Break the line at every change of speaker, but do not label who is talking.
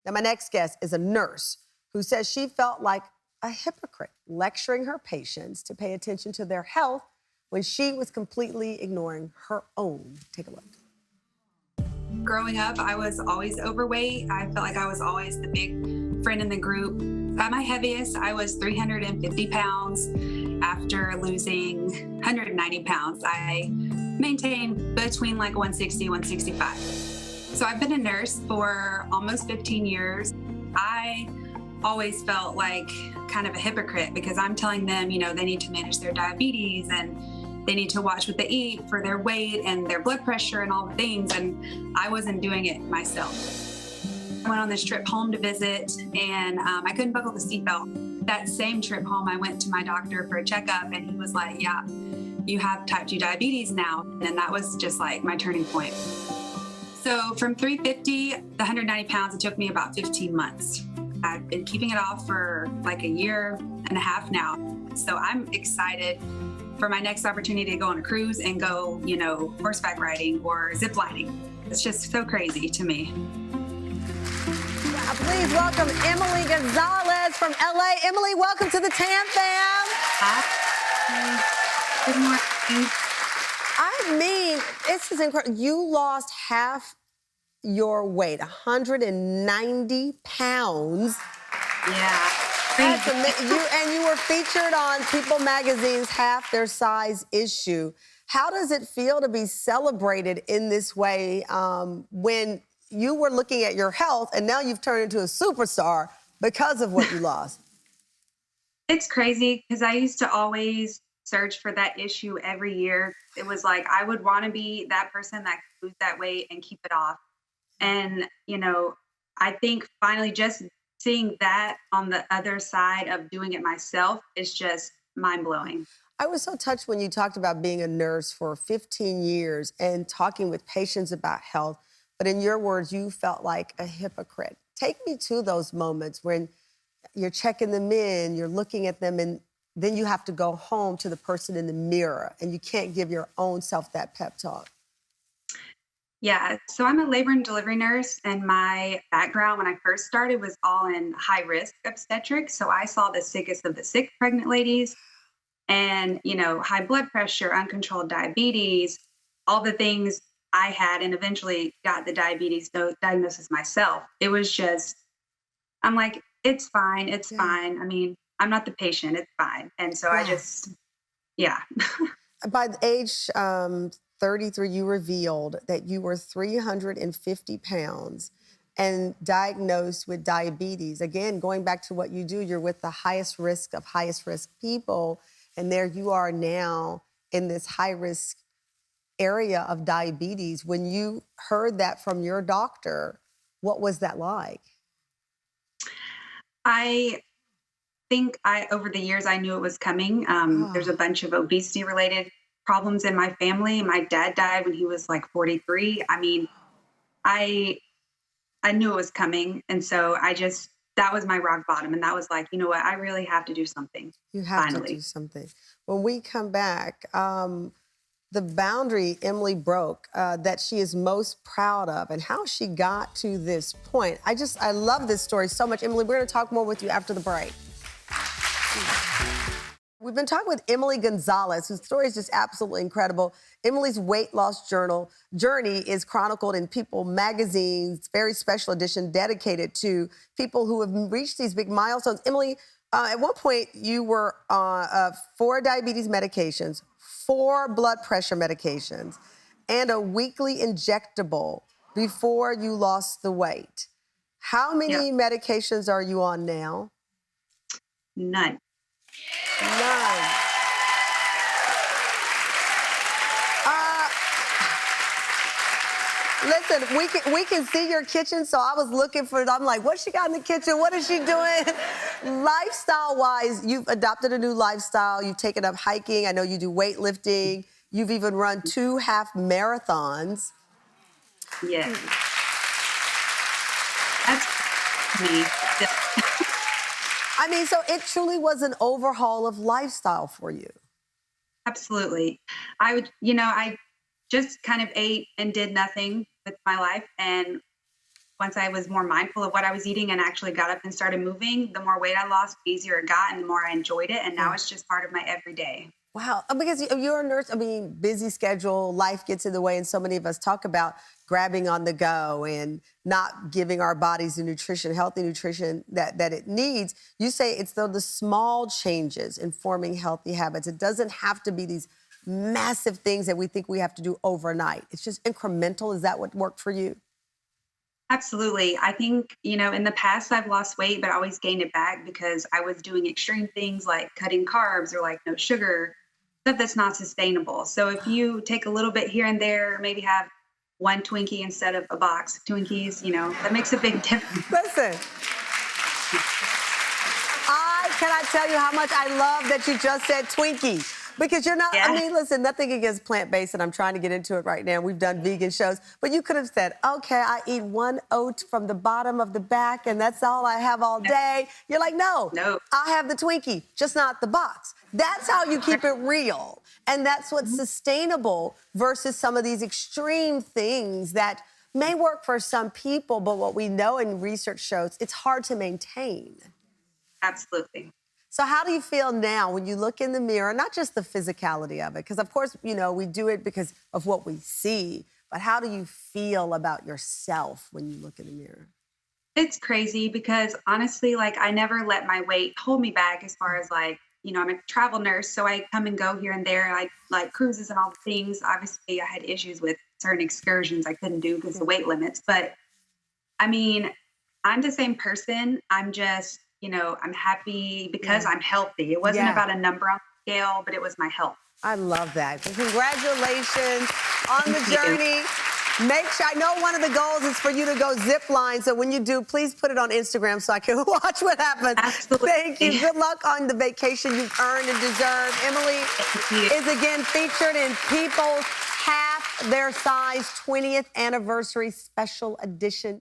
Now, my next guest is a nurse who says she felt like a hypocrite lecturing her patients to pay attention to their health when she was completely ignoring her own. Take a look.
Growing up, I was always overweight. I felt like I was always the big friend in the group. At my heaviest, I was 350 pounds. After losing 190 pounds, I maintained between like 160, 165. So I've been a nurse for almost 15 years. I always felt like kind of a hypocrite because I'm telling them, they need to manage their diabetes and they need to watch what they eat for their weight and their blood pressure and all the things. And I wasn't doing it myself. I went on this trip home to visit and I couldn't buckle the seatbelt. That same trip home, I went to my doctor for a checkup and he was like, yeah, you have type 2 diabetes now. And that was just like my turning point. So from 350, the 190 pounds, it took me about 15 months. I've been keeping it off for like a year and a half now. So I'm excited for my next opportunity to go on a cruise and go, horseback riding or zip lining. It's just so crazy to me.
Yeah, please welcome Emily Gonzales from LA. Emily, welcome to the Tam Fam.
Hi. Good morning.
I mean, this is incredible. You lost half your weight, 190 pounds.
Yeah.
That's amazing. And you were featured on People Magazine's Half Their Size issue. How does it feel to be celebrated in this way when you were looking at your health and now you've turned into a superstar because of what you lost?
It's crazy because I used to always search for that issue every year. It was like I would want to be that person that could lose that weight and keep it off. And, I think finally just seeing that on the other side of doing it myself is just mind-blowing.
I was so touched when you talked about being a nurse for 15 years and talking with patients about health, but in your words, you felt like a hypocrite. Take me to those moments when you're checking them in, you're looking at them, and then you have to go home to the person in the mirror and you can't give your own self that pep talk.
Yeah, so I'm a labor and delivery nurse, and my background when I first started was all in high-risk obstetrics. So I saw the sickest of the sick pregnant ladies and, high blood pressure, uncontrolled diabetes, all the things I had, and eventually got the diabetes diagnosis myself. It was just, I'm like, it's fine. It's fine. I mean, I'm not the patient. It's fine. And so I just, yeah.
By the age 33, you revealed that you were 350 pounds and diagnosed with diabetes. Again, going back to what you do, you're with the highest risk of highest risk people. And there you are now in this high risk area of diabetes. When you heard that from your doctor, what was that like?
I think over the years, I knew it was coming. There's a bunch of obesity related problems in my family. My dad died when he was like 43. I mean, I knew it was coming. And so that was my rock bottom. And that was like, you know what? I really have to do something.
You have
finally
to do something. When we come back, the boundary Emily broke that she is most proud of and how she got to this point. I love this story so much. Emily, we're going to talk more with you after the break. We've been talking with Emily Gonzales, whose story is just absolutely incredible. Emily's weight loss journey is chronicled in People Magazine's very special edition dedicated to people who have reached these big milestones. Emily, at one point, you were on 4 diabetes medications, 4 blood pressure medications, and a weekly injectable before you lost the weight. How many medications are you on now?
None.
None. Listen, we can see your kitchen, so I was looking for it. I'm like, what's she got in the kitchen? What is she doing? Lifestyle-wise, you've adopted a new lifestyle. You've taken up hiking. I know you do weightlifting. You've even run 2 half marathons.
Yeah. That's me.
I mean, so it truly was an overhaul of lifestyle for you.
Absolutely. I just kind of ate and did nothing with my life. And once I was more mindful of what I was eating and actually got up and started moving, the more weight I lost, the easier it got, and the more I enjoyed it. And now it's just part of my everyday.
Wow, because you're a nurse, I mean, busy schedule, life gets in the way, and so many of us talk about grabbing on the go and not giving our bodies the nutrition, healthy nutrition that it needs. You say it's the small changes in forming healthy habits. It doesn't have to be these massive things that we think we have to do overnight. It's just incremental. Is that what worked for you?
Absolutely. I think, in the past I've lost weight, but I always gained it back because I was doing extreme things like cutting carbs or like no sugar, stuff that's not sustainable. So if you take a little bit here and there, maybe have one Twinkie instead of a box of Twinkies, that makes a big difference.
Listen, I cannot tell you how much I love that you just said Twinkie. Because you're not, I mean, listen, nothing against plant-based, and I'm trying to get into it right now. We've done vegan shows, but you could have said, okay, I eat one oat from the bottom of the back, and that's all I have all day. You're like, no, I have the Twinkie, just not the box. That's how you keep it real. And that's what's sustainable versus some of these extreme things that may work for some people, but what we know and research shows, it's hard to maintain.
Absolutely.
So how do you feel now when you look in the mirror, not just the physicality of it, because of course, we do it because of what we see, but how do you feel about yourself when you look in the mirror?
It's crazy because honestly, I never let my weight hold me back as far as I'm a travel nurse, so I come and go here and there. I like cruises and all the things. Obviously, I had issues with certain excursions I couldn't do because of weight limits. But I mean, I'm the same person. I'm just, I'm happy because I'm healthy. It wasn't about a number on the scale, but it was my health.
I love that. Congratulations on the journey. Make sure, I know one of the goals is for you to go zip line. So when you do, please put it on Instagram so I can watch what happens.
Absolutely.
Thank you. Good luck on the vacation you've earned and deserved. Emily is again featured in People's Half Their Size 20th Anniversary Special Edition.